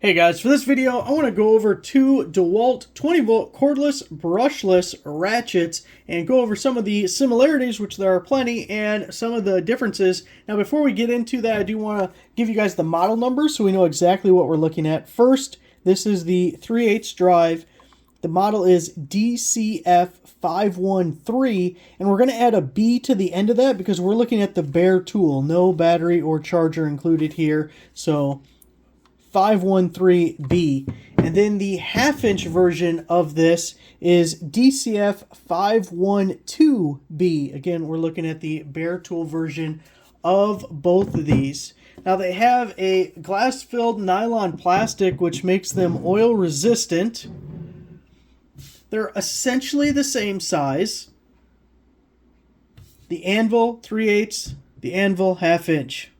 Hey guys, for this video, I want to go over two DeWALT 20-volt cordless brushless ratchets and go over some of the similarities, which there are plenty, and some of the differences. Now, before we get into that, I do want to give you guys the model numbers so we know exactly what we're looking at. First, this is the 3/8 drive. The model is DCF513, and we're going to add a B to the end of that because we're looking at the bare tool. No battery or charger included here, so 513B. And then the half-inch version of this is DCF 512B. Again, we're looking at the bare tool version of both of these. Now they have a glass-filled nylon plastic which makes them oil resistant. They're essentially the same size. The anvil 3/8, the anvil half-inch.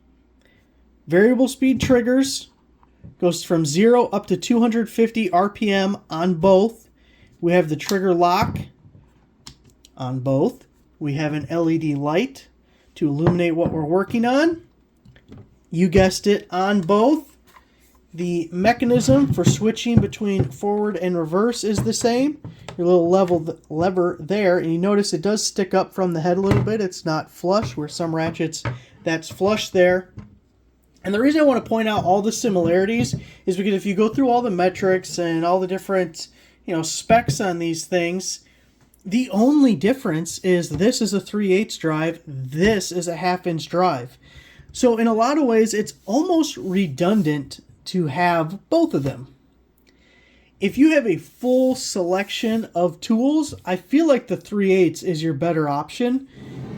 Variable speed triggers. Goes from 0 up to 250 RPM on both. We have the trigger lock on both. We have an LED light to illuminate what we're working on. You guessed it, on both. The mechanism for switching between forward and reverse is the same. Your little lever there, and you notice it does stick up from the head a little bit. It's not flush, where some ratchets that's flush there. And the reason I want to point out all the similarities is because if you go through all the metrics and all the different, specs on these things, the only difference is this is a 3/8 drive, this is a half-inch drive. So in a lot of ways, it's almost redundant to have both of them. If you have a full selection of tools, I feel like the 3/8 is your better option,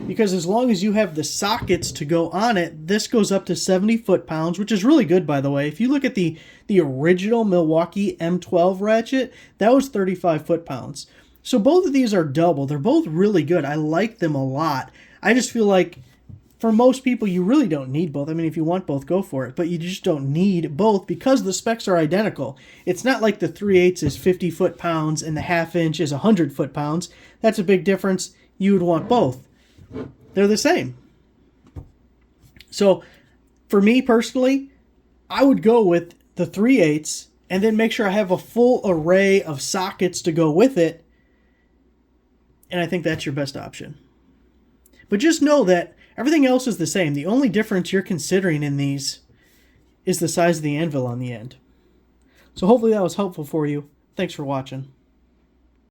because as long as you have the sockets to go on it, this goes up to 70 foot-pounds, which is really good, by the way. If you look at the original Milwaukee M12 ratchet, that was 35 foot-pounds. So both of these are double. They're both really good. I like them a lot. I just feel like for most people, you really don't need both. I mean, if you want both, go for it. But you just don't need both because the specs are identical. It's not like the 3/8 is 50 foot-pounds and the half-inch is 100 foot-pounds. That's a big difference. You would want both. They're the same. So for me personally, I would go with the 3/8 and then make sure I have a full array of sockets to go with it. And I think that's your best option. But just know that everything else is the same. The only difference you're considering in these is the size of the anvil on the end. So hopefully that was helpful for you. Thanks for watching.